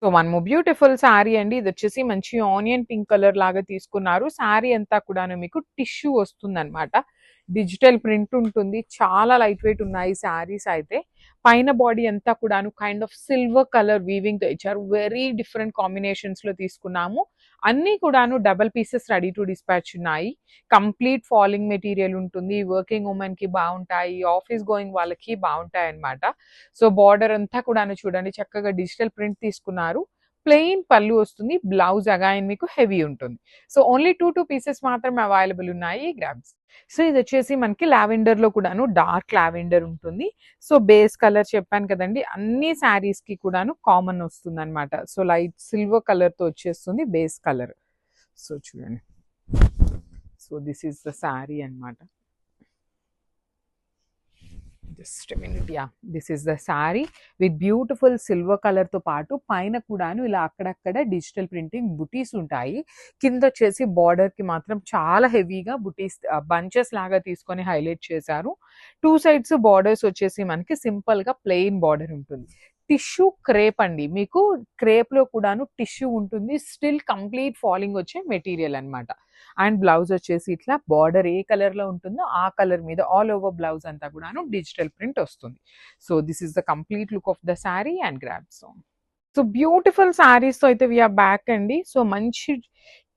So one more beautiful sari అండి. ఇది వచ్చేసి మంచి ఆనియన్ పింక్ కలర్ లాగా తీసుకున్నారు. శారీ అంతా కూడాను మీకు టిష్యూ వస్తుందన్నమాట. డిజిటల్ ప్రింట్ ఉంటుంది. చాలా లైట్ వెయిట్ ఉన్నాయి శారీస్ అయితే. పైన బాడీ అంతా కూడాను kind of silver colour weaving తో ఇచ్చారు. వెరీ డిఫరెంట్ కాంబినేషన్స్ లో తీసుకున్నాము. అన్ని కూడాను double pieces ready to dispatch ఉన్నాయి. కంప్లీట్ ఫాలింగ్ మెటీరియల్ ఉంటుంది. వర్కింగ్ ఉమెన్ కి బాగుంటాయి, ఆఫీస్ గోయింగ్ వాళ్ళకి బాగుంటాయి అన్నమాట. సో బార్డర్ అంతా కూడాను చూడండి చక్కగా డిజిటల్ ప్రింట్ తీసుకున్నారు. ప్లెయిన్ పళ్ళు వస్తుంది. బ్లౌజ్ అగైన్ మీకు హెవీ ఉంటుంది. సో ఓన్లీ టూ పీసెస్ మాత్రమే అవైలబుల్ ఉన్నాయి గ్రామ్స్. సో ఇది వచ్చేసి మనకి లావెండర్ లో కూడాను డార్క్ లావెండర్ ఉంటుంది. సో బేస్ కలర్ చెప్పాను కదండి, అన్ని శారీస్ కి కూడాను కామన్ వస్తుంది అనమాట. సో లైట్ సిల్వర్ కలర్ తో వచ్చేస్తుంది బేస్ కలర్. సో చూడండి, so this is the sari అన్నమాట. Just minute, yeah this is the sari with beautiful silver colour తో పాటు పైన కూడాను ఇలా అక్కడక్కడ డిజిటల్ ప్రింటింగ్ బుటీస్ ఉంటాయి. కింద వచ్చేసి బార్డర్ కి మాత్రం చాలా హెవీగా బుటీస్ బంచెస్ లాగా తీసుకొని హైలైట్ చేశారు. టూ సైడ్స్ బార్డర్స్ వచ్చేసి మనకి సింపుల్ గా ప్లెయిన్ బార్డర్ ఉంటుంది. టిష్యూ క్రేప్ అండి, మీకు క్రేప్ లో కూడాను టిష్యూ ఉంటుంది. స్టిల్ కంప్లీట్ ఫాలింగ్ వచ్చే మెటీరియల్ అన్నమాట. అండ్ బ్లౌజ్ వచ్చేసి ఇట్లా బార్డర్ ఏ కలర్ లో ఉంటుందో ఆ కలర్ మీద ఆల్ ఓవర్ బ్లౌజ్ అంతా కూడాను డిజిటల్ ప్రింట్ వస్తుంది. So this is the complete look of the sari and grab. So beautiful saris తో అయితే వీఆర్ బ్యాక్ అండి. సో మంచి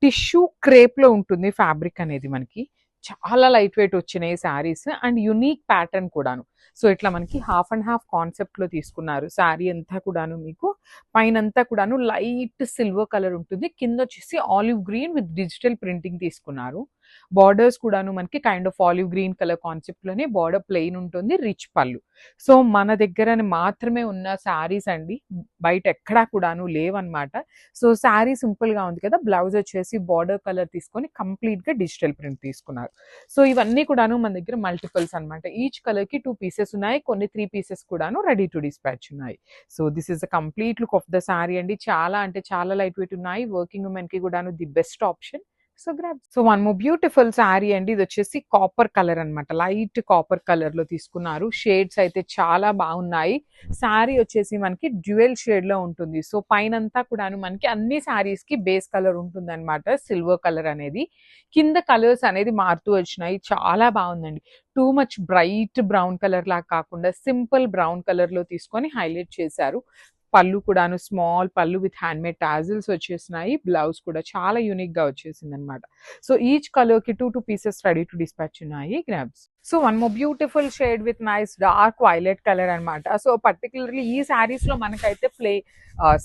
టిష్యూ క్రేప్ లో ఉంటుంది ఫ్యాబ్రిక్ అనేది మనకి. చాలా లైట్ వెయిట్ వచ్చినాయి శారీస్ అండ్ యునీక్ ప్యాటర్న్ కూడాను. సో ఇట్లా మనకి హాఫ్ అండ్ హాఫ్ కాన్సెప్ట్ లో తీసుకున్నారు. శారీ అంతా కూడాను మీకు పైనంతా కూడాను లైట్ సిల్వర్ కలర్ ఉంటుంది. కింద వచ్చేసి olive green with digital printing తీసుకున్నారు. బార్డర్స్ కూడాను మనకి kind of olive green colour concept లోనే బార్డర్ ప్లెయిన్ ఉంటుంది. రిచ్ పళ్ళు. సో మన దగ్గర మాత్రమే ఉన్న శారీస్ అండి, బయట ఎక్కడా కూడాను లేవన్నమాట. సో శారీ సింపుల్ గా ఉంది కదా, బ్లౌజ్ వచ్చేసి బార్డర్ కలర్ తీసుకొని కంప్లీట్ గా డిజిటల్ ప్రింట్ తీసుకున్నారు. సో ఇవన్నీ కూడాను మన దగ్గర మల్టిపుల్స్ అన్నమాట. ఈచ్ కలర్ కి 2 పీసెస్ ఉన్నాయి, కొన్ని 3 పీసెస్ కూడాను రెడీ టు డిస్పాచ్ ఉన్నాయి. So this is the complete look of the sari అండి. చాలా అంటే చాలా లైట్ వెయిట్ ఉన్నాయి. వర్కింగ్ ఉమెన్ కి కూడాను the best option. So grab. So one more beautiful sari అండి. ఇది వచ్చేసి కాపర్ కలర్ అన్నమాట. లైట్ కాపర్ కలర్ లో తీసుకున్నారు. షేడ్స్ అయితే చాలా బాగున్నాయి. శారీ వచ్చేసి మనకి డ్యూయల్ షేడ్ లో ఉంటుంది. సో పైనంతా కూడాను మనకి అన్ని శారీస్ కి బేస్ కలర్ ఉంటుంది అనమాట, సిల్వర్ కలర్ అనేది. కింద కలర్స్ అనేది మారుతూ వచ్చినాయి. చాలా బాగుందండి. Too much bright brown colour లాగా కాకుండా సింపుల్ బ్రౌన్ కలర్ లో తీసుకొని హైలైట్ చేశారు. పళ్ళు కూడాను స్మాల్ పళ్ళు విత్ హ్యాండ్ మేడ్ టాజిల్స్ వచ్చేసినాయి. బ్లౌజ్ కూడా చాలా యూనిక్ గా వచ్చేసింది అనమాట. సో ఈచ్ కలర్ కి 2 పీసెస్ రెడీ టు డిస్పాచ్ ఉన్నాయి grabs. So one more beautiful shade with nice dark violet colour అనమాట. సో పర్టికులర్లీ ఈ శారీస్ లో మనకైతే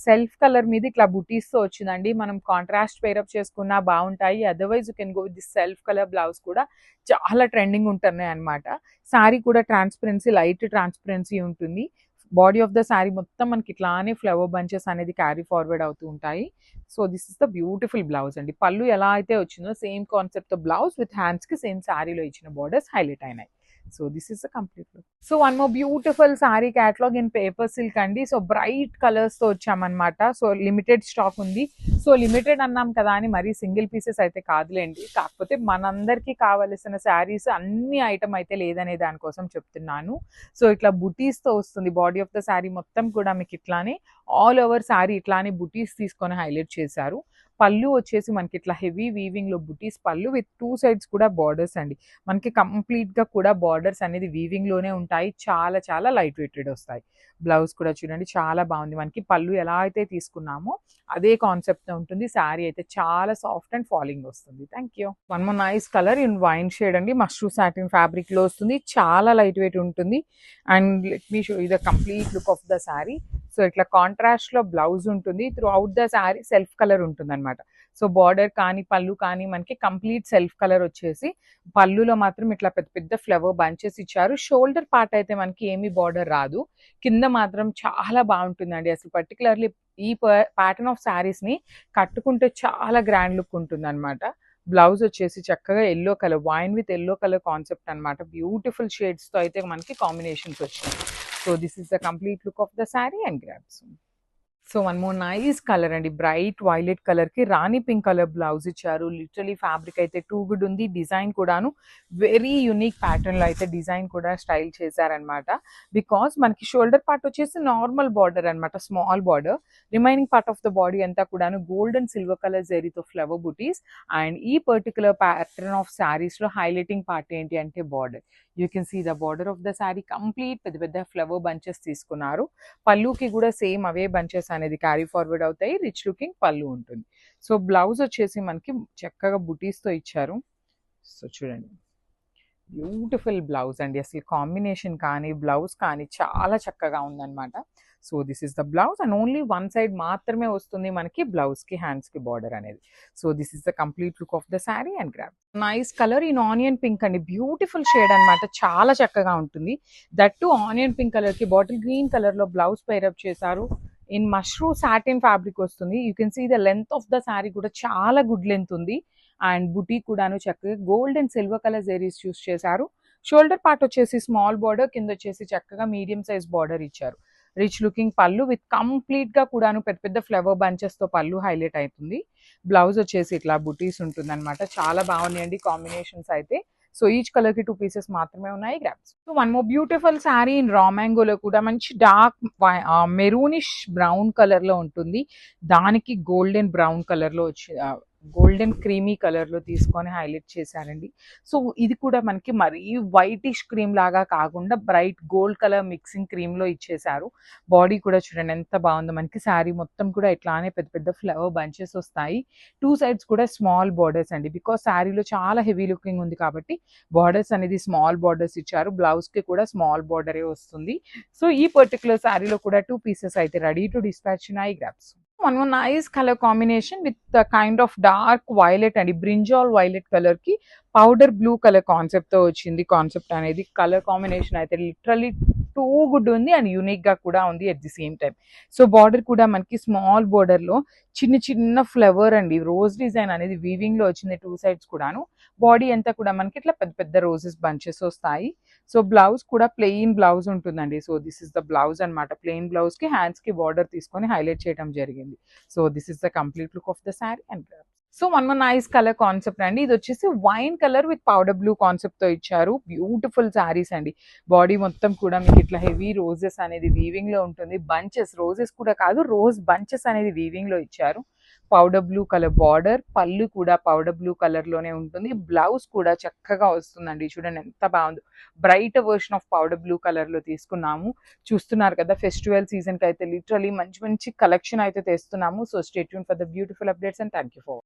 సెల్ఫ్ కలర్ మీద ఇట్లా బుటీస్ తో వచ్చిందండి. మనం కాంట్రాస్ట్ పేరప్ చేసుకున్నా బాగుంటాయి. Otherwise you can go with the self colour blouse కూడా చాలా ట్రెండింగ్ ఉంటున్నాయి అనమాట. శారీ కూడా ట్రాన్స్పరెన్సీ, లైట్ ట్రాన్స్పరెన్సీ ఉంటుంది. బాడీ ఆఫ్ ద శారీ మొత్తం మనకి ఇట్లానే ఫ్లవర్ బంచెస్ అనేది క్యారీ ఫార్వర్డ్ అవుతూ ఉంటాయి. So this is the beautiful blouse అండి. పళ్ళు ఎలా అయితే వచ్చిందో సేమ్ కాన్సెప్ట్ తో బ్లౌజ్ విత్ హ్యాండ్స్ కి సేమ్ శారీలో ఇచ్చిన బార్డర్స్ హైలైట్ అయినాయి. So this is the complete look. So one more beautiful sari catalogue in paper silk అండి. సో బ్రైట్ కలర్స్ తో వచ్చామన్నమాట. సో లిమిటెడ్ స్టాక్ ఉంది. సో లిమిటెడ్ అన్నాం కదా అని మరీ సింగిల్ పీసెస్ అయితే కాదులేండి. కాకపోతే మనందరికీ కావలసిన శారీస్ అన్ని ఐటమ్ అయితే లేదనే దానికోసం చెప్తున్నాను. సో ఇట్లా బుటీస్ తో వస్తుంది. బాడీ ఆఫ్ ద శారీ మొత్తం కూడా మీకు ఇట్లానే ఆల్ ఓవర్ శారీ ఇట్లానే బుటీస్ తీసుకొని హైలైట్ చేశారు. పళ్ళు వచ్చేసి మనకి ఇట్లా హెవీ వీవింగ్ లో బుటీస్ పళ్ళు విత్ 2 సైడ్స్ కూడా బార్డర్స్ అండి. మనకి కంప్లీట్ గా కూడా బార్డర్స్ అనేది వీవింగ్ లోనే ఉంటాయి. చాలా చాలా లైట్ వెయిటెడ్ వస్తాయి. బ్లౌజ్ కూడా చూడండి చాలా బాగుంది. మనకి పళ్ళు ఎలా అయితే తీసుకున్నామో అదే కాన్సెప్ట్ ఉంటుంది. శారీ అయితే చాలా సాఫ్ట్ అండ్ ఫాలింగ్ వస్తుంది. Thank you. One more nice colour in wine shade అండి. మష్రూ సాటిన్ ఫ్యాబ్రిక్ లో వస్తుంది. చాలా లైట్ వెయిట్ ఉంటుంది. And let me show the complete look of the sari. So ఇట్లా కాంట్రాస్ట్ లో బ్లౌజ్ ఉంటుంది. Through out the sari self colour ఉంటుంది అనమాట. సో బార్డర్ కానీ పళ్ళు కానీ మనకి కంప్లీట్ సెల్ఫ్ కలర్ వచ్చేసి పళ్ళులో మాత్రం ఇట్లా పెద్ద పెద్ద ఫ్లవర్ బంచెస్ ఇచ్చారు. షోల్డర్ పార్ట్ అయితే మనకి ఏమీ బార్డర్ రాదు. కింద మాత్రం చాలా బాగుంటుందండి. అసలు పర్టికులర్లీ ఈ ప్యాటర్న్ ఆఫ్ శారీస్ ని కట్టుకుంటే చాలా గ్రాండ్ లుక్ ఉంటుంది అనమాట. బ్లౌజ్ వచ్చేసి చక్కగా yellow colour, wine with yellow colour concept అనమాట. బ్యూటిఫుల్ షేడ్స్ తో అయితే మనకి కాంబినేషన్స్ వచ్చినాయి. So this is the complete look of the sari and grabs. So one more nice colour అండి, బ్రైట్ వైలెట్ కలర్ కి రాణి పింక్ కలర్ బ్లౌజ్ ఇచ్చారు. Literally fabric అయితే too good ఉంది. డిజైన్ కూడాను వెరీ యూనిక్ ప్యాటర్న్ లో అయితే డిజైన్ కూడా స్టైల్ చేశారనమాట. బికాస్ మనకి షోల్డర్ పార్ట్ వచ్చేసి నార్మల్ బార్డర్ అనమాట, small border. Remaining part of the body అంతా కూడాను గోల్డ్ అండ్ సిల్వర్ కలర్ జరీతో ఫ్లవర్ బుటీస్. అండ్ ఈ పర్టికులర్ ప్యాటర్న్ ఆఫ్ శారీస్ లో హైలైటింగ్ పార్ట్ ఏంటి అంటే border. You can see the border of the sari complete పెద్ద పెద్ద ఫ్లవర్ బంచెస్ తీసుకున్నారు. పళ్ళుకి కూడా సేమ్ అవే బంచెస్ అనేది క్యారీ ఫార్వర్డ్ అవుతాయి. రిచ్ లుకింగ్ పళ్ళు ఉంటుంది. సో బ్లౌజ్ వచ్చేసి మనకి చక్కగా బుటీస్ తో ఇచ్చారు. సో చూడండి, బ్యూటిఫుల్ బ్లౌజ్ అండి. అసలు కాంబినేషన్ కానీ బ్లౌజ్ కానీ చాలా చక్కగా ఉందన్నమాట. So this is the blouse and only one side మాత్రమే వస్తుంది మనకి బ్లౌజ్ కి, హ్యాండ్స్ కి బార్డర్ అనేది. So this is the complete look of the sari and గ్రాప్. Nice colour in onion pink అండి, బ్యూటిఫుల్ షేడ్ అనమాట, చాలా చక్కగా ఉంటుంది. That too onion pink colour కి బాటిల్ గ్రీన్ కలర్ లో బ్లౌజ్ పైరప్ చేశారు. ఇన్ మష్రూమ్ సాటిన్ ఫ్యాబ్రిక్ వస్తుంది. You can see the length of the sari కూడా చాలా గుడ్ లెంత్ ఉంది. అండ్ బుటీ కూడాను చక్కగా గోల్డ్ అండ్ సిల్వర్ కలర్ జెరీస్ చూస్ చేశారు. షోల్డర్ పార్ట్ వచ్చేసి స్మాల్ బార్డర్, కింద వచ్చేసి చక్కగా మీడియం సైజ్ బార్డర్ ఇచ్చారు. రిచ్ లుకింగ్ పళ్ళు విత్ కంప్లీట్ గా కూడాను పెద్ద పెద్ద ఫ్లవర్ బంచెస్ తో పళ్ళు హైలైట్ అవుతుంది. బ్లౌజ్ వచ్చేసి ఇట్లా బుటీస్ ఉంటుంది అనమాట. చాలా బాగున్నాయండి కాంబినేషన్స్ అయితే. సో ఈచ్ కలర్ కి 2 పీసెస్ మాత్రమే ఉన్నాయి. Grasp. So one more beautiful sari in రా మ్యాంగోలో కూడా మంచి డార్క్ మెరూనిష్ బ్రౌన్ కలర్ లో ఉంటుంది. దానికి గోల్డెన్ బ్రౌన్ కలర్ లో వచ్చి గోల్డెన్ క్రీమీ కలర్ లో తీసుకొని హైలైట్ చేశారండి. సో ఇది కూడా మనకి మరీ వైటిష్ క్రీమ్ లాగా కాకుండా bright gold colour mixing cream లో ఇచ్చేసారు. బాడీ కూడా చూడండి ఎంత బాగుందో. మనకి శారీ మొత్తం కూడా ఇట్లానే పెద్ద పెద్ద ఫ్లవర్ బంచెస్ వస్తాయి. 2 సైడ్స్ కూడా స్మాల్ బార్డర్స్ అండి, బికాస్ శారీలో చాలా హెవీ లుకింగ్ ఉంది కాబట్టి బార్డర్స్ అనేది స్మాల్ బార్డర్స్ ఇచ్చారు. బ్లౌజ్ కి కూడా స్మాల్ బార్డరే వస్తుంది. సో ఈ పర్టికులర్ శారీలో కూడా 2 పీసెస్ అయితే రెడీ టు డిస్పాచ్ ఉన్నాయి. Grasp. one more nice color combination with the kind of dark violet and brinjal violet color ki powder blue color concept తో వచ్చింది. కాన్సెప్ట్ అనేది కలర్ కాంబినేషన్ అయితే లిటరలీ టూ గుడ్ ఉంది and unique గా కూడా ఉంది at the same time. So border కూడా మనకి స్మాల్ బార్డర్ లో చిన్న చిన్న ఫ్లవర్ అండి, రోజ్ డిజైన్ అనేది వీవింగ్ లో వచ్చింది 2 సైడ్స్ కూడాను. బాడీ అంతా కూడా మనకి ఇట్లా పెద్ద పెద్ద రోజెస్ బంచెస్ వస్తాయి. సో బ్లౌజ్ కూడా ప్లెయిన్ బ్లౌజ్ ఉంటుందండి. So this is the blouse అనమాట. ప్లెయిన్ బ్లౌజ్ కి హ్యాండ్స్ కి బార్డర్ తీసుకొని హైలైట్ చేయడం జరిగింది. So this is the complete look of the sari and so one more nice colour concept అండి. ఇది వచ్చేసి wine colour with powder blue concept తో ఇచ్చారు. బ్యూటిఫుల్ శారీస్ అండి. బాడీ మొత్తం కూడా మీకు ఇట్లా హెవీ రోజెస్ అనేది వీవింగ్ లో ఉంటుంది. బంచెస్, రోజెస్ కూడా కాదు, రోజ్ బంచెస్ అనేది వీవింగ్ లో ఇచ్చారు. పౌడర్ బ్లూ కలర్ బార్డర్, పళ్ళు కూడా పౌడర్ బ్లూ కలర్ లోనే ఉంటుంది. బ్లౌజ్ కూడా చక్కగా వస్తుందండి. చూడండి ఎంత బాగుందో. Bright version of powder blue colour లో తీసుకున్నాము. చూస్తున్నారు కదా, ఫెస్టివల్ సీజన్ కి అయితే లిటరలీ మంచి మంచి కలెక్షన్ అయితే తెస్తున్నాము. So stay tune for the beautiful updates and thank you for